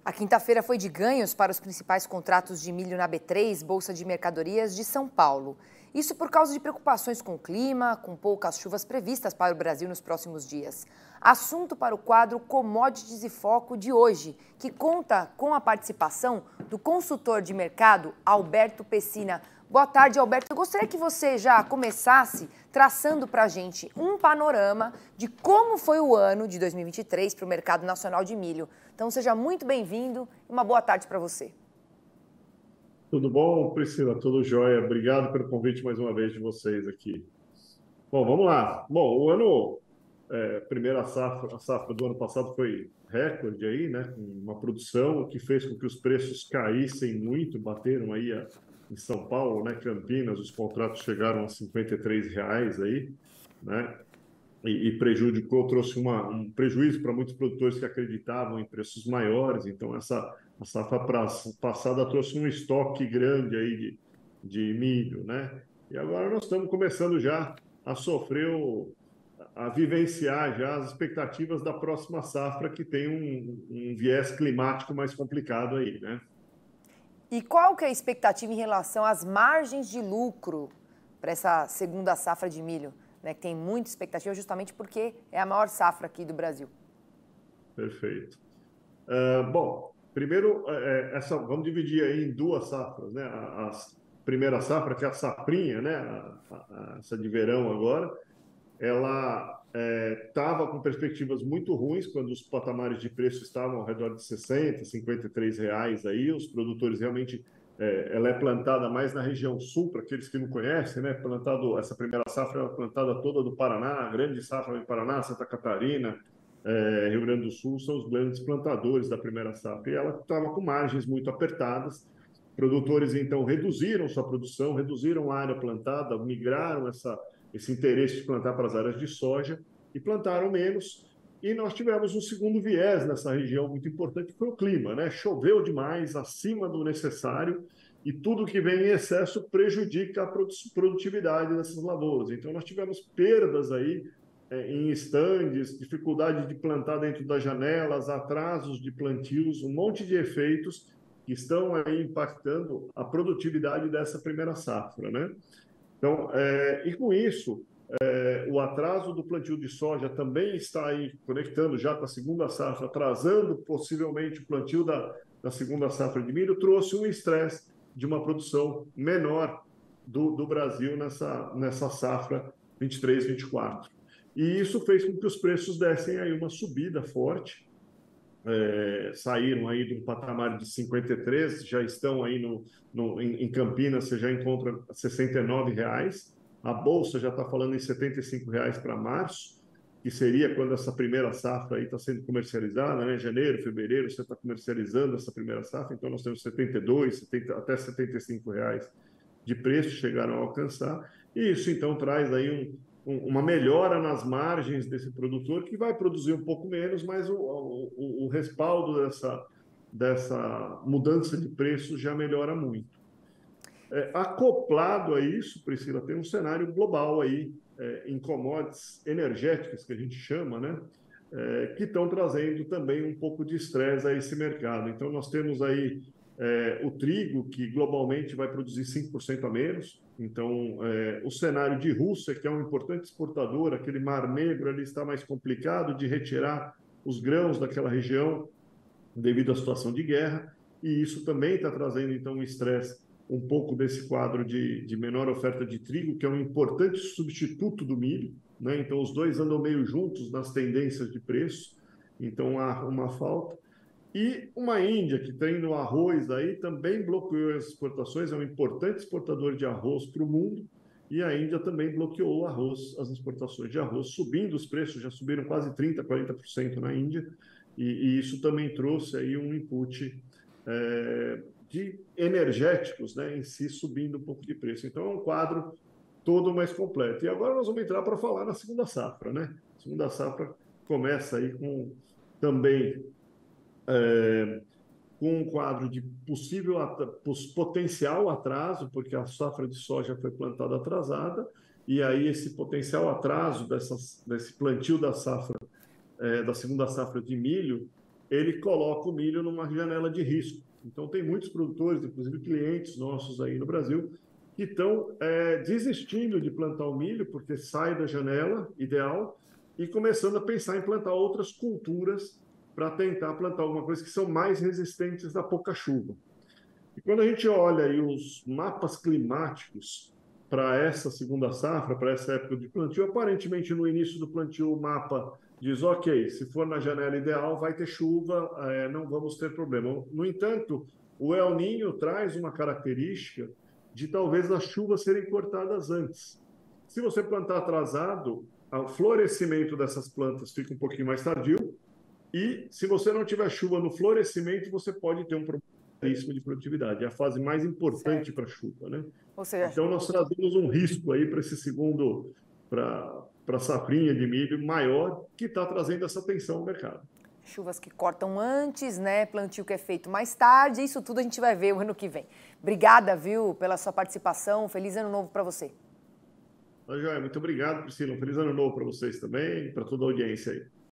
A quinta-feira foi de ganhos para os principais contratos de milho na B3, Bolsa de Mercadorias de São Paulo. Isso por causa de preocupações com o clima, com poucas chuvas previstas para o Brasil nos próximos dias. Assunto para o quadro Commodities e Foco de hoje, que conta com a participação do consultor de mercado Alberto Pessina. Boa tarde, Alberto. Eu gostaria que você já começasse traçando para a gente um panorama de como foi o ano de 2023 para o mercado nacional de milho. Então, seja muito bem-vindo e uma boa tarde para você. Tudo bom, Priscila? Tudo jóia. Obrigado pelo convite mais uma vez de vocês aqui. Bom, vamos lá. Bom, o ano, a safra do ano passado foi recorde aí, né? Com uma produção que fez com que os preços caíssem muito, bateram aí em São Paulo, né? Campinas, os contratos chegaram a R$ 53 aí, né? E prejudicou, trouxe um prejuízo para muitos produtores que acreditavam em preços maiores. Então, a safra passada trouxe um estoque grande aí de milho, né? E agora nós estamos começando já a sofrer, a vivenciar já as expectativas da próxima safra, que tem um viés climático mais complicado aí, né? E qual que é a expectativa em relação às margens de lucro para essa segunda safra de milho, né, que tem muita expectativa justamente porque é a maior safra aqui do Brasil? Perfeito. Bom, primeiro, vamos dividir aí em duas safras, né? A primeira safra, que é a safrinha, né? Essa de verão agora, ela estava com perspectivas muito ruins quando os patamares de preço estavam ao redor de 60, R$ 53 aí. Os produtores realmente, ela é plantada mais na região sul, para aqueles que não conhecem, né? Essa primeira safra é plantada toda do Paraná, grande safra do Paraná, Santa Catarina, Rio Grande do Sul, são os grandes plantadores da primeira safra. E ela estava com margens muito apertadas. Produtores, então, reduziram sua produção, reduziram a área plantada, migraram esse interesse de plantar para as áreas de soja e plantaram menos. E nós tivemos um segundo viés nessa região muito importante, que foi o clima, né? Choveu demais, acima do necessário, e tudo que vem em excesso prejudica a produtividade dessas lavouras. Então, nós tivemos perdas aí em estandes, dificuldade de plantar dentro das janelas, atrasos de plantios, um monte de efeitos que estão aí impactando a produtividade dessa primeira safra, né? Então, e com isso, o atraso do plantio de soja também está aí conectando já com a segunda safra, atrasando possivelmente o plantio da segunda safra de milho, trouxe um estresse de uma produção menor do Brasil nessa safra 23-24. E isso fez com que os preços dessem aí uma subida forte, saíram aí de um patamar de 53, já estão aí em Campinas, você já encontra R$ 69. A Bolsa já está falando em R$ 75 para março, que seria quando essa primeira safra aí está sendo comercializada, né? Janeiro, fevereiro, você está comercializando essa primeira safra, então nós temos 72, 70, até R$ 75 de preço chegaram a alcançar, e isso então traz aí uma melhora nas margens desse produtor, que vai produzir um pouco menos, mas o respaldo dessa mudança de preço já melhora muito. Acoplado a isso, Priscila, tem um cenário global aí, em commodities energéticas, que a gente chama, né? Que estão trazendo também um pouco de estresse a esse mercado. Então, nós temos aí o trigo, que globalmente vai produzir 5% a menos. Então, o cenário de Rússia, que é um importante exportador, aquele Mar Negro ali está mais complicado de retirar os grãos daquela região devido à situação de guerra, e isso também está trazendo, então, um estresse um pouco desse quadro de menor oferta de trigo, que é um importante substituto do milho, né? Então, os dois andam meio juntos nas tendências de preço, então há uma falta. E uma Índia que tem no arroz aí também bloqueou as exportações, é um importante exportador de arroz para o mundo, e a Índia também bloqueou o arroz, as exportações de arroz, subindo os preços, já subiram quase 30%, 40% na Índia, e isso também trouxe aí um input de energéticos, né, em si, subindo um pouco de preço. Então, é um quadro todo mais completo. E agora nós vamos entrar para falar na segunda safra, né? A segunda safra começa aí com também com um quadro de possível potencial atraso, porque a safra de soja foi plantada atrasada, e aí esse potencial atraso desse plantio da segunda safra de milho, ele coloca o milho numa janela de risco. Então, tem muitos produtores, inclusive clientes nossos aí no Brasil, que estão desistindo de plantar o milho, porque sai da janela ideal, e começando a pensar em plantar outras culturas para tentar plantar alguma coisa que são mais resistentes a pouca chuva. E quando a gente olha aí os mapas climáticos para essa segunda safra, para essa época de plantio, aparentemente no início do plantio o mapa diz, ok, se for na janela ideal vai ter chuva, não vamos ter problema. No entanto, o El Niño traz uma característica de talvez as chuvas serem cortadas antes. Se você plantar atrasado, o florescimento dessas plantas fica um pouquinho mais tardio, e se você não tiver chuva no florescimento, você pode ter um problema de produtividade. É a fase mais importante para a chuva, né? Ou seja, Então, nós trazemos um risco aí para esse segundo, para a safrinha de milho maior, que está trazendo essa tensão no mercado. chuvas que cortam antes, né? Plantio que é feito mais tarde. Isso tudo a gente vai ver o ano que vem. Obrigada, viu, pela sua participação. Feliz ano novo para você. Tá, joia. Muito obrigado, Priscila. Um feliz ano novo para vocês também, para toda a audiência aí.